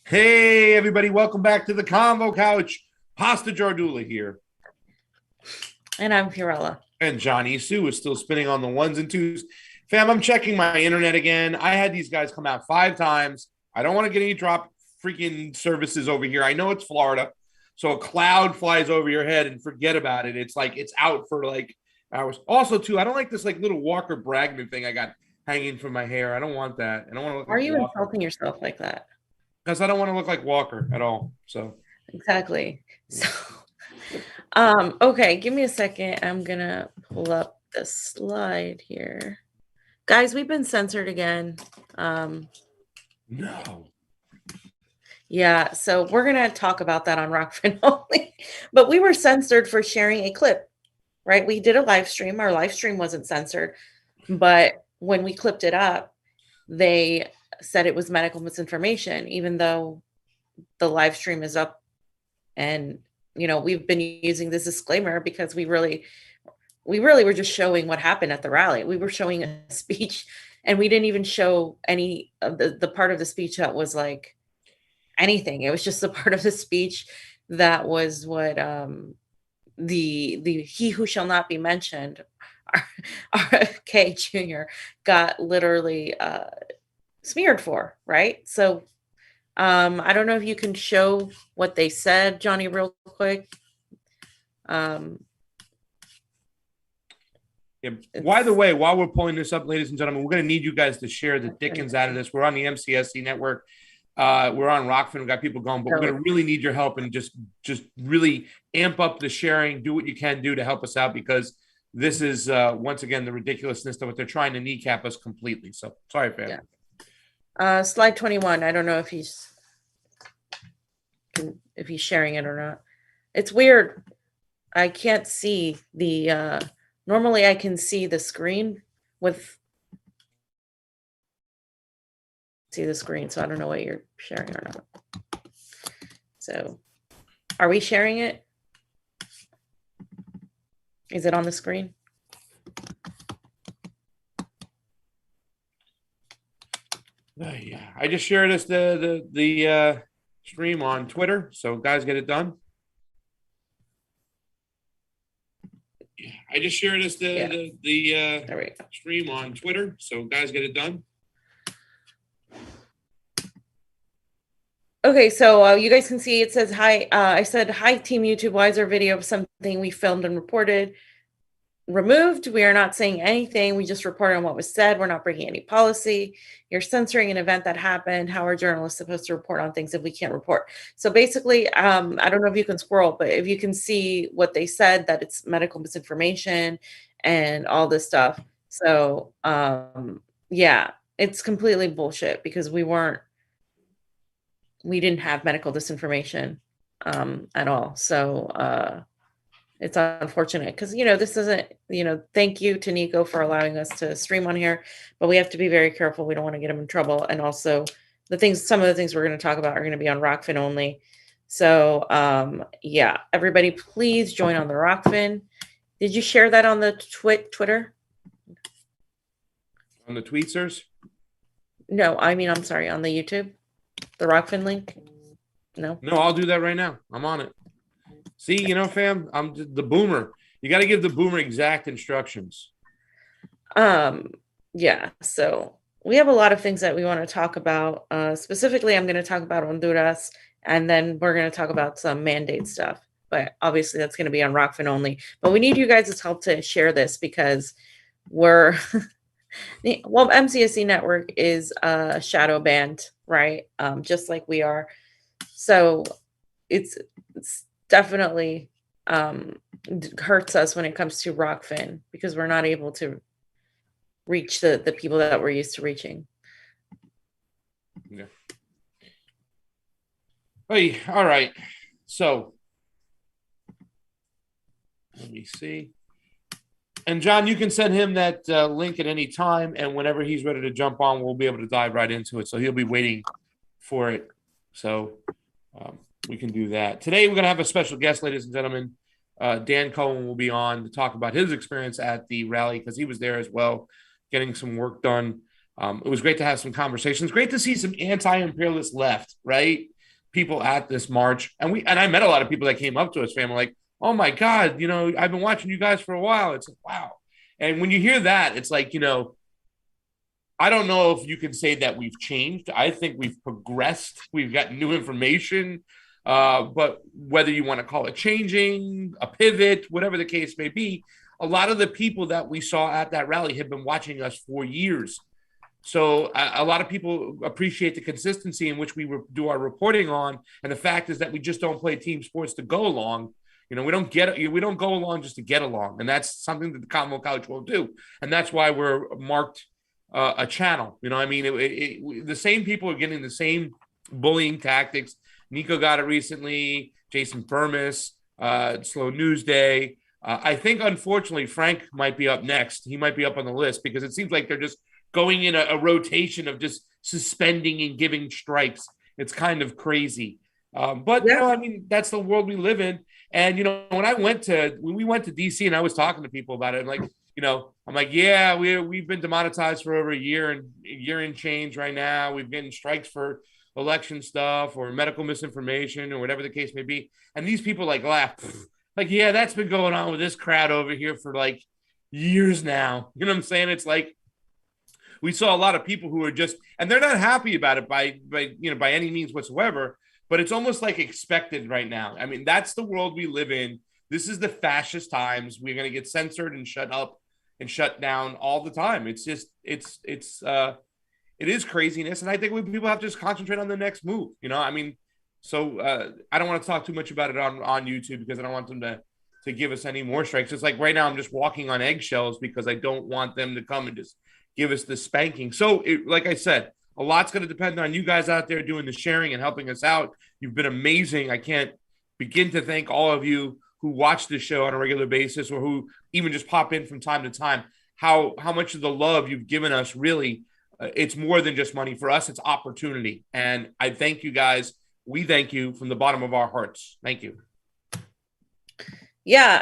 Hey, everybody, welcome back to the Convo Couch. Pasta Jardula here. And I'm Fiorella. And Johnny Sue is still spinning on the ones and twos. Fam, I'm checking my internet again. I had these guys come out 5 times. I don't want to get any drop freaking services over here. I know it's Florida. So a cloud flies over your head and forget about it. It's like it's out for like hours. Also, too, I don't like this like little Walker Bragman thing I got hanging from my hair. I don't want that. I don't want to look Why are like you Walker insulting yourself like that? because I don't want to look like Walker at all. So Exactly. So, okay, give me a second. I'm gonna pull up the slide here. Guys, we've been censored again. no. Yeah, so we're gonna talk about that on Rokfin only. But we were censored for sharing a clip, right? We did a live stream. Our live stream wasn't censored, but when we clipped it up, they said it was medical misinformation, even though the live stream is up. And we've been using this disclaimer because we really were just showing what happened at the rally. We were showing a speech, and we didn't even show any of the part of the speech that was like anything. It was just the part of the speech that was what the he who shall not be mentioned, RFK Jr. got literally smeared for, right? So I don't know if you can show what they said, Johnny, real quick. Yeah. By the way, while we're pulling this up, ladies and gentlemen, we're going to need you guys to share the dickens out of this. We're on the MCSC network. We're on Rokfin. We've got people going, but we're going to really need your help and just really amp up the sharing. Do what you can do to help us out, because this is, once again, the ridiculousness of what they're trying to kneecap us completely. So sorry, fam. Yeah. Slide 21. I don't know if he's sharing it or not. It's weird. I can't see the normally I can see the screen so I don't know what you're sharing or not. So are we sharing it? Is it on the screen? Yeah, I just shared this the stream on Twitter, so guys, get it done. Yeah, I just shared this the stream on Twitter, so guys, get it done. Okay, so you guys can see it says hi. I said hi, Team YouTube. Why is our video of something we filmed and reported removed? We are not saying anything. We just reported on what was said. We're not breaking any policy. You're censoring an event that happened. How are journalists supposed to report on things if we can't report? So basically, I don't know if you can scroll, but if you can see what they said, that it's medical misinformation and all this stuff. So yeah, it's completely bullshit because we didn't have medical disinformation at all. So it's unfortunate because, this isn't, thank you to Niko for allowing us to stream on here, but we have to be very careful. We don't want to get him in trouble. And also some of the things we're going to talk about are going to be on Rokfin only. So yeah, everybody please join on the Rokfin. Did you share that on the Twitter? On the tweetsers? No, I'm sorry, on the YouTube. The Rokfin link? No, I'll do that right now. I'm on it. See, fam, I'm the boomer. You got to give the boomer exact instructions. Yeah, so we have a lot of things that we want to talk about. Specifically, I'm going to talk about Honduras, and then we're going to talk about some mandate stuff. But obviously, that's going to be on Rokfin only. But we need you guys' help to share this because we're MCSC network is shadow banned, right? Just like we are. So it's definitely hurts us when it comes to Rokfin because we're not able to reach the people that we're used to reaching. Yeah. Hey, all right. So let me see. And John, you can send him that link at any time, and whenever he's ready to jump on, we'll be able to dive right into it. So he'll be waiting for it. So we can do that. Today, we're going to have a special guest, ladies and gentlemen. Dan Cohen will be on to talk about his experience at the rally because he was there as well, getting some work done. It was great to have some conversations. Great to see some anti-imperialist left, right? people at this march, and I met a lot of people that came up to us, fam, like, oh my God, I've been watching you guys for a while. It's like, wow. And when you hear that, it's like, I don't know if you can say that we've changed. I think we've progressed. We've got new information. But whether you want to call it changing, a pivot, whatever the case may be, a lot of the people that we saw at that rally have been watching us for years. So a lot of people appreciate the consistency in which we do our reporting on. And the fact is that we just don't play team sports to go along. We don't go along just to get along. And that's something that the Commonwealth College won't do. And that's why we're marked a channel. The same people are getting the same bullying tactics. Niko got it recently. Jason Burmis, Slow News Day. I think, unfortunately, Frank might be up next. He might be up on the list because it seems like they're just going in a rotation of just suspending and giving strikes. It's kind of crazy. But that's the world we live in. And, when we went to DC and I was talking to people about it, I'm like, yeah, we've been demonetized for over a year and change right now. We've been strikes for election stuff or medical misinformation or whatever the case may be. And these people laugh. Like, yeah, that's been going on with this crowd over here for years now. You know what I'm saying? It's like we saw a lot of people who are just, and they're not happy about it by any means whatsoever, but it's almost like expected right now. I mean, that's the world we live in. This is the fascist times. We're going to get censored and shut up and shut down all the time. It's just, it is craziness. And I think people have to just concentrate on the next move, So I don't want to talk too much about it on YouTube because I don't want them to give us any more strikes. It's like right now I'm just walking on eggshells because I don't want them to come and just give us the spanking. So like I said, a lot's going to depend on you guys out there doing the sharing and helping us out. You've been amazing. I can't begin to thank all of you who watch this show on a regular basis or who even just pop in from time to time. How much of the love you've given us, really, it's more than just money. For us, it's opportunity. And I thank you guys. We thank you from the bottom of our hearts. Thank you. Yeah,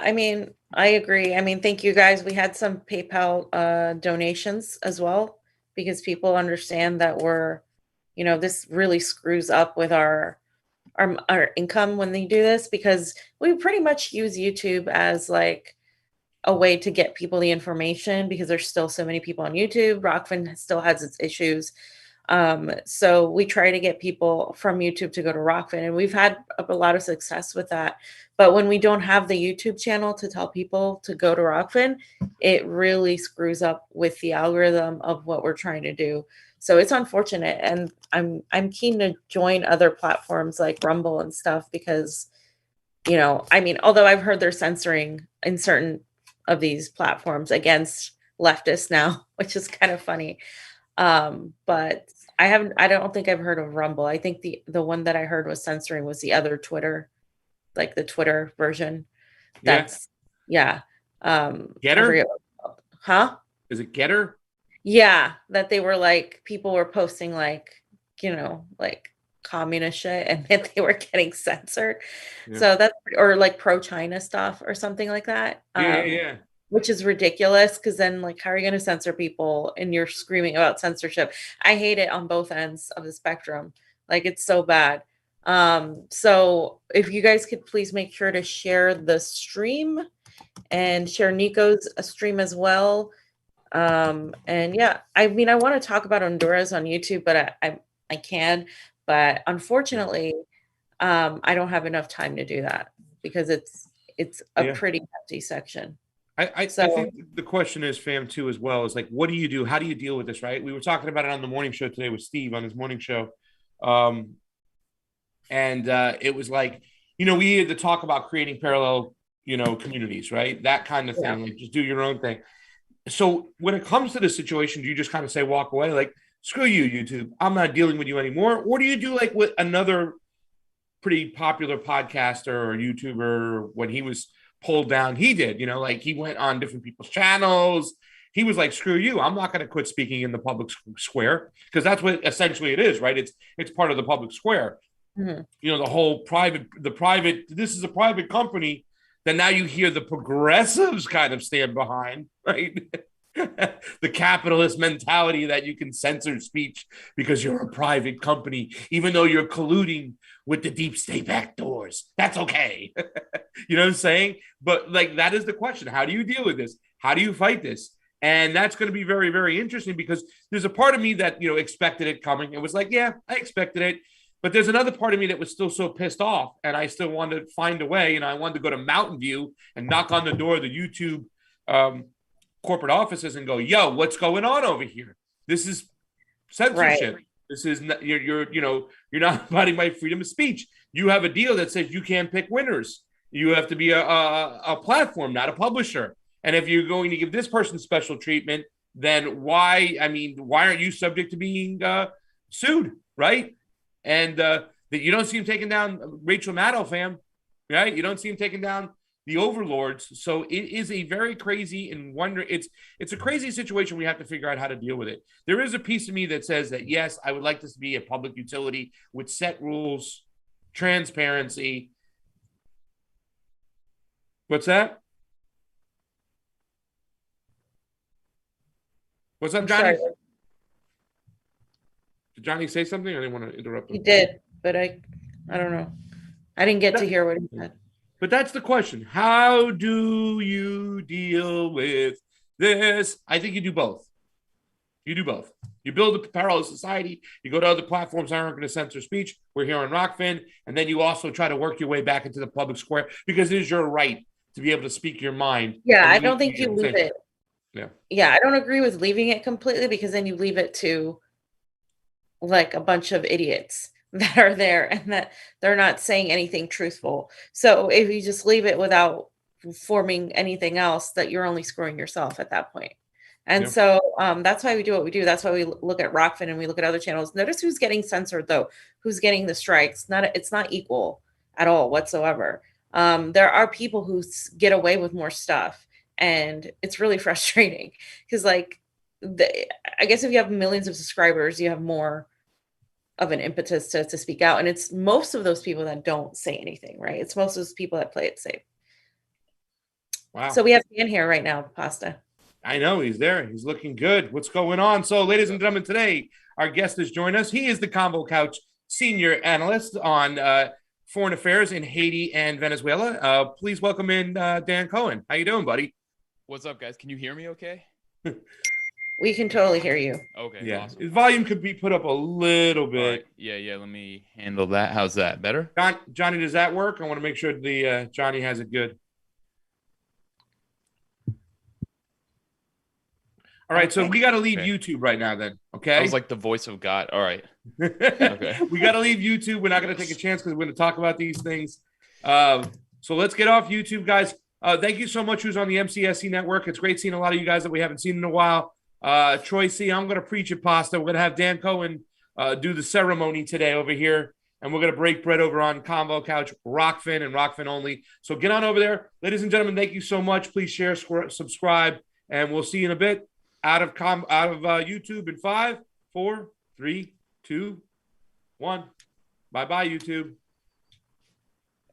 I agree. Thank you guys. We had some PayPal donations as well because people understand that we're, this really screws up with our income when they do this because we pretty much use YouTube as a way to get people the information because there's still so many people on YouTube. Rokfin still has its issues. So we try to get people from YouTube to go to Rokfin, and we've had a lot of success with that. But when we don't have the YouTube channel to tell people to go to Rokfin, it really screws up with the algorithm of what we're trying to do. So it's unfortunate, and I'm keen to join other platforms like Rumble and stuff because, although I've heard they're censoring in certain of these platforms against leftists now, which is kind of funny. But I don't think I've heard of Rumble. I think the one that I heard was censoring was the other Twitter, the Twitter version. That's Getter? Huh? Is it Getter? Yeah, that they were people were posting communist shit and then they were getting censored. Yeah. So that's or pro-China stuff or something like that. Yeah. Which is ridiculous because then how are you going to censor people and you're screaming about censorship? I hate it on both ends of the spectrum. It's so bad. So if you guys could please make sure to share the stream and share Niko's stream as well. And yeah, I want to talk about Honduras on YouTube, but I can, but unfortunately, I don't have enough time to do that because it's a pretty hefty section. I think the question is, fam, too, as well, is what do you do? How do you deal with this, right? We were talking about it on the morning show today with Steve on his morning show. And it was we had to talk about creating parallel, communities, right? That kind of thing, just do your own thing. So when it comes to this situation, do you just kind of say, walk away, screw you, YouTube, I'm not dealing with you anymore? Or do you do with another pretty popular podcaster or YouTuber when he was pulled down, he did, he went on different people's channels. He was like, screw you, I'm not going to quit speaking in the public square because that's what essentially it is, right? It's part of the public square. Mm-hmm. The whole private, this is a private company that now you hear the progressives kind of stand behind, right? The capitalist mentality that you can censor speech because you're a private company, even though you're colluding with the deep state backdoors. That's okay. You know what I'm saying? But like, that is the question. How do you deal with this? How do you fight this? And that's going to be very, very interesting because there's a part of me that, expected it coming. It was like, yeah, I expected it. But there's another part of me that was still so pissed off, and I still wanted to find a way. And I wanted to go to Mountain View and knock on the door of the YouTube corporate offices and go, "Yo, what's going on over here? This is censorship. Right. This is you're not abiding by freedom of speech. You have a deal that says you can't pick winners. You have to be a platform, not a publisher. And if you're going to give this person special treatment, then why aren't you subject to being sued, right?" And that you don't see him taking down Rachel Maddow, fam, right? You don't see him taking down the overlords. So it is a very crazy and it's a crazy situation. We have to figure out how to deal with it. There is a piece of me that says that, yes, I would like this to be a public utility with set rules, transparency. What's that? What's up, Johnny? Sorry. Did Johnny say something? I didn't want to interrupt him. He did, but I don't know. I didn't get to hear what he said. But that's the question. How do you deal with this? I think you do both. You do both. You build a parallel society. You go to other platforms that aren't going to censor speech. We're here on Rokfin. And then you also try to work your way back into the public square because it is your right to be able to speak your mind. Yeah, I don't think you leave it. Yeah. Yeah, I don't agree with leaving it completely because then you leave it to like a bunch of idiots that are there and that they're not saying anything truthful. So if you just leave it without forming anything else, that you're only screwing yourself at that point. And so that's why we do what we do. That's why we look at Rokfin and we look at other channels. Notice who's getting censored though, who's getting the strikes. It's not equal at all whatsoever. There are people who get away with more stuff, and it's really frustrating because I guess if you have millions of subscribers, you have more of an impetus to speak out. And it's most of those people that don't say anything, right? It's most of those people that play it safe. Wow. So we have Dan here right now, Pasta. I know he's there. He's looking good. What's going on? So, ladies and gentlemen, today our guest has joined us. He is the Combo Couch senior analyst on foreign affairs in Haiti and Venezuela. Please welcome in Dan Cohen. How you doing, buddy? What's up, guys? Can you hear me okay? We can totally hear you. Okay. Yeah. Awesome. His volume could be put up a little bit. Right. Yeah. Let me handle that. How's that? Better? Johnny, does that work? I want to make sure the Johnny has it good. All right, so we got to leave YouTube right now then, okay? I was like the voice of God. All right. Okay. We got to leave YouTube. We're not going to take a chance because we're going to talk about these things. So let's get off YouTube, guys. Thank you so much who's on the MCSC network. It's great seeing a lot of you guys that we haven't seen in a while. Troy C., I'm going to preach it, Pasta. We're going to have Dan Cohen do the ceremony today over here, and we're going to break bread over on Combo Couch, Rokfin, and Rokfin only. So get on over there. Ladies and gentlemen, thank you so much. Please share, subscribe, and we'll see you in a bit. Out of YouTube in 5, 4, 3, 2, 1. Bye-bye, YouTube.